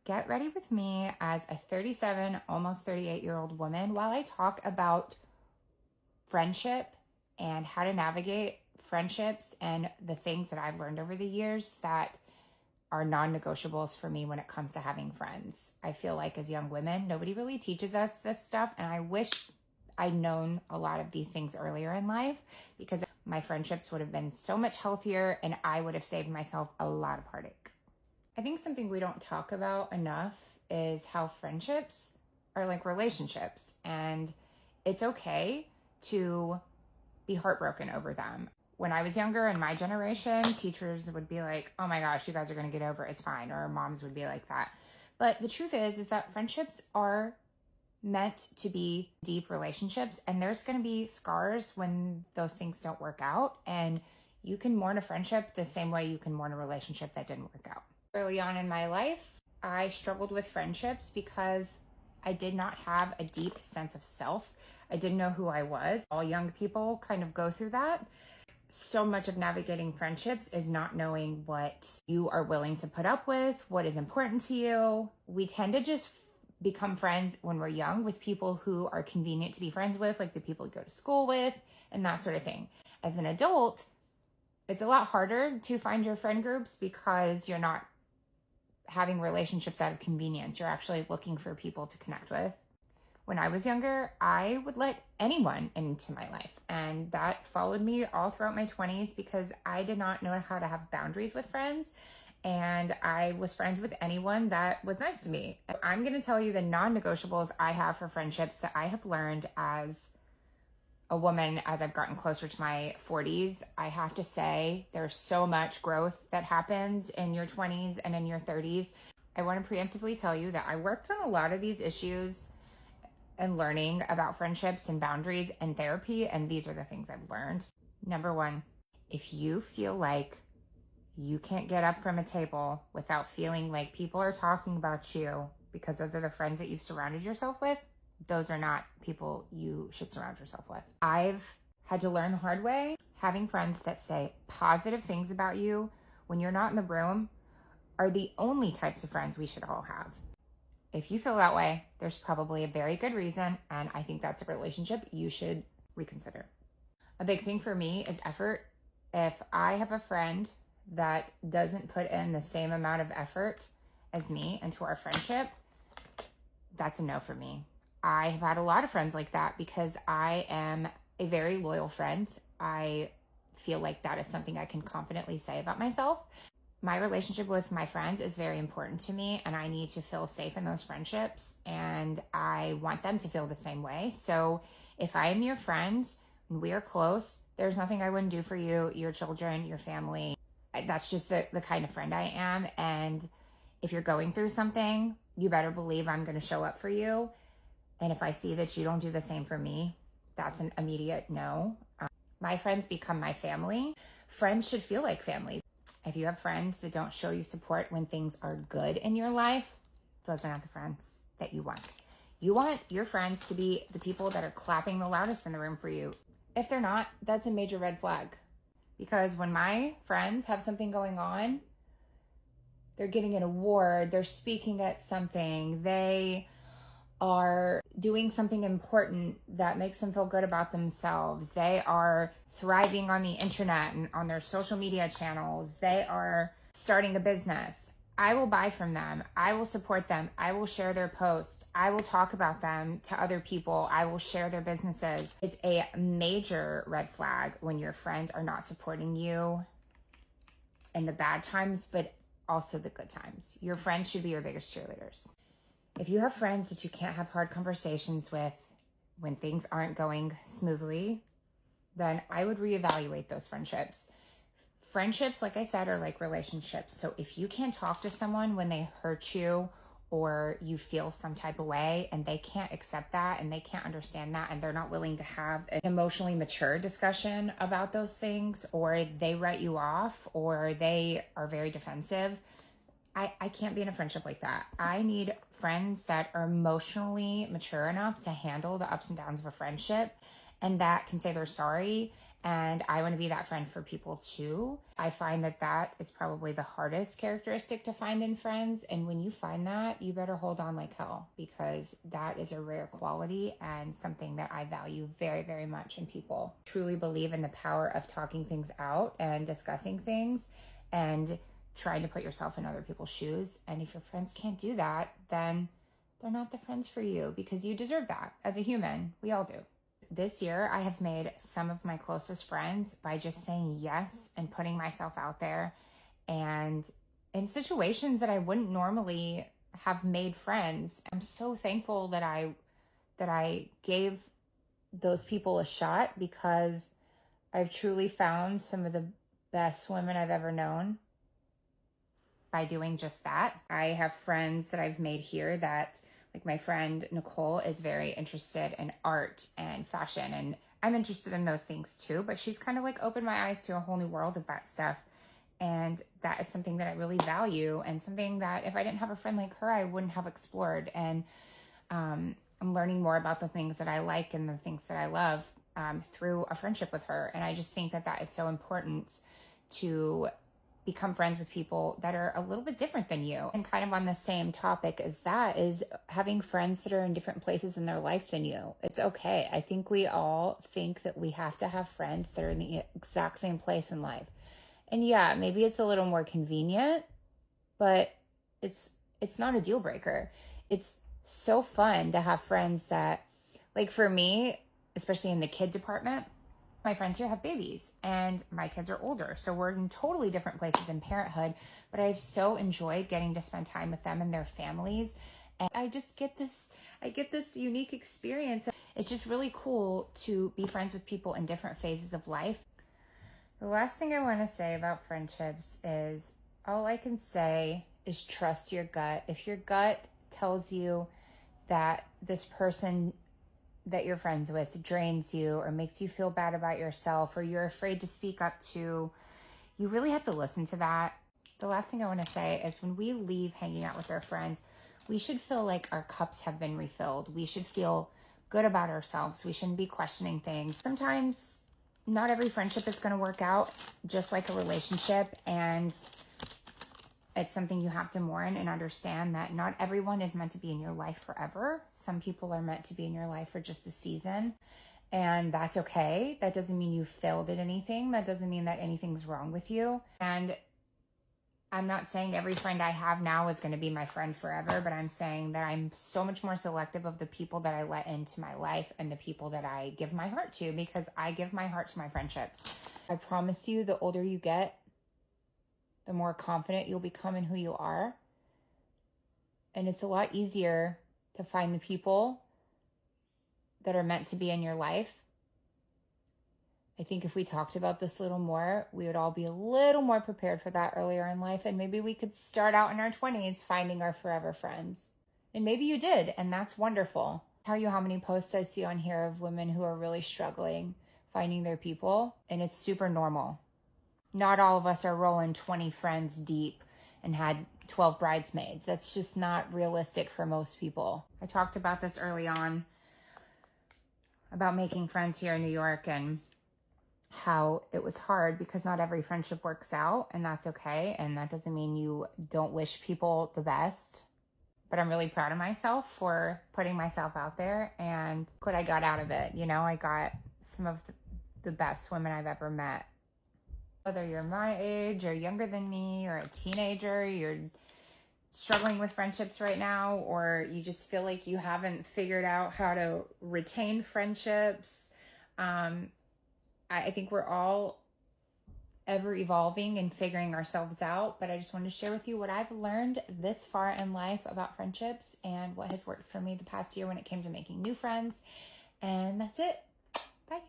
Get ready with me as a 37, almost 38-year-old woman while I talk about friendship and how to navigate friendships and the things that I've learned over the years that are non-negotiables for me when it comes to having friends. I feel like as young women, nobody really teaches us this stuff, and I wish I'd known a lot of these things earlier in life because my friendships would have been so much healthier and I would have saved myself a lot of heartache. I think something we don't talk about enough is how friendships are like relationships, and it's okay to be heartbroken over them. When I was younger in my generation, teachers would be like, oh my gosh, you guys are going to get over it, it's fine. Or moms would be like that. But the truth is that friendships are meant to be deep relationships, and there's going to be scars when those things don't work out. And you can mourn a friendship the same way you can mourn a relationship that didn't work out. Early on in my life, I struggled with friendships because I did not have a deep sense of self. I didn't know who I was. All young people kind of go through that. So much of navigating friendships is not knowing what you are willing to put up with, what is important to you. We tend to just become friends when we're young with people who are convenient to be friends with, like the people you go to school with and that sort of thing. As an adult, it's a lot harder to find your friend groups because you're not having relationships out of convenience. You're actually looking for people to connect with. When I was younger, I would let anyone into my life, and that followed me all throughout my 20s because I did not know how to have boundaries with friends, and I was friends with anyone that was nice to me. I'm going to tell you the non-negotiables I have for friendships that I have learned as a woman as I've gotten closer to my 40s. I have to say there's so much growth that happens in your 20s and in your 30s. I want to preemptively tell you that I worked on a lot of these issues and learning about friendships and boundaries and therapy, and these are the things I've learned. Number one, if you feel like you can't get up from a table without feeling like people are talking about you because those are the friends that you've surrounded yourself with, those are not people you should surround yourself with. I've had to learn the hard way. Having friends that say positive things about you when you're not in the room are the only types of friends we should all have. If you feel that way, there's probably a very good reason, and I think that's a relationship you should reconsider. A big thing for me is effort. If I have a friend that doesn't put in the same amount of effort as me into our friendship, that's a no for me. I have had a lot of friends like that because I am a very loyal friend. I feel like that is something I can confidently say about myself. My relationship with my friends is very important to me, and I need to feel safe in those friendships, and I want them to feel the same way. So if I am your friend and we are close, there's nothing I wouldn't do for you, your children, your family. That's just the kind of friend I am. And if you're going through something, you better believe I'm going to show up for you. And if I see that you don't do the same for me, that's an immediate no. My friends become my family. Friends should feel like family. If you have friends that don't show you support when things are good in your life, those are not the friends that you want. You want your friends to be the people that are clapping the loudest in the room for you. If they're not, that's a major red flag. Because when my friends have something going on, they're getting an award, they're speaking at something, they are doing something important that makes them feel good about themselves, they are thriving on the internet and on their social media channels, they are starting a business, I will buy from them, I will support them, I will share their posts, I will talk about them to other people, I will share their businesses. It's a major red flag when your friends are not supporting you in the bad times, but also the good times. Your friends should be your biggest cheerleaders. If you have friends that you can't have hard conversations with when things aren't going smoothly, then I would reevaluate those friendships. Friendships, like I said, are like relationships. So if you can't talk to someone when they hurt you or you feel some type of way and they can't accept that and they can't understand that and they're not willing to have an emotionally mature discussion about those things, or they write you off or they are very defensive, I can't be in a friendship like that. I need friends that are emotionally mature enough to handle the ups and downs of a friendship and that can say they're sorry. And I want to be that friend for people too. I find that that is probably the hardest characteristic to find in friends. And when you find that, you better hold on like hell, because that is a rare quality and something that I value very, very much in people. Truly believe in the power of talking things out and discussing things and trying to put yourself in other people's shoes. And if your friends can't do that, then they're not the friends for you, because you deserve that as a human. We all do. This year, I have made some of my closest friends by just saying yes and putting myself out there, and in situations that I wouldn't normally have made friends. I'm so thankful that I gave those people a shot, because I've truly found some of the best women I've ever known by doing just that. I have friends that I've made here that, like my friend Nicole, is very interested in art and fashion, and I'm interested in those things too, but she's kind of like opened my eyes to a whole new world of that stuff. And that is something that I really value, and something that if I didn't have a friend like her, I wouldn't have explored. And I'm learning more about the things that I like and the things that I love through a friendship with her. And I just think that that is so important, to become friends with people that are a little bit different than you. And kind of on the same topic as that is having friends that are in different places in their life than you. It's okay. I think we all think that we have to have friends that are in the exact same place in life. And yeah, maybe it's a little more convenient, but it's not a deal breaker. It's so fun to have friends that, like for me, especially in the kid department, my friends here have babies and my kids are older. So we're in totally different places in parenthood, but I've so enjoyed getting to spend time with them and their families. And I get this unique experience. It's just really cool to be friends with people in different phases of life. The last thing I want to say about friendships is, all I can say is trust your gut. If your gut tells you that this person that you're friends with drains you or makes you feel bad about yourself, or you're afraid to speak up to, you really have to listen to that. The last thing I want to say is, when we leave hanging out with our friends, we should feel like our cups have been refilled. We should feel good about ourselves. We shouldn't be questioning things. Sometimes not every friendship is going to work out, just like a relationship, and it's something you have to mourn and understand that not everyone is meant to be in your life forever. Some people are meant to be in your life for just a season, and that's okay. That doesn't mean you failed at anything. That doesn't mean that anything's wrong with you. And I'm not saying every friend I have now is going to be my friend forever, but I'm saying that I'm so much more selective of the people that I let into my life and the people that I give my heart to, because I give my heart to my friendships. I promise you, the older you get, the more confident you'll become in who you are. And it's a lot easier to find the people that are meant to be in your life. I think if we talked about this a little more, we would all be a little more prepared for that earlier in life. And maybe we could start out in our 20s finding our forever friends. And maybe you did, and that's wonderful. I'll tell you how many posts I see on here of women who are really struggling finding their people, and it's super normal. Not all of us are rolling 20 friends deep and had 12 bridesmaids. That's just not realistic for most people. I talked about this early on, about making friends here in New York, and how it was hard because not every friendship works out, and that's okay. And that doesn't mean you don't wish people the best. But I'm really proud of myself for putting myself out there and what I got out of it. You know, I got some of the best women I've ever met. Whether you're my age or younger than me, or a teenager, you're struggling with friendships right now, or you just feel like you haven't figured out how to retain friendships. I think we're all ever evolving and figuring ourselves out, but I just wanted to share with you what I've learned this far in life about friendships and what has worked for me the past year when it came to making new friends. And that's it. Bye.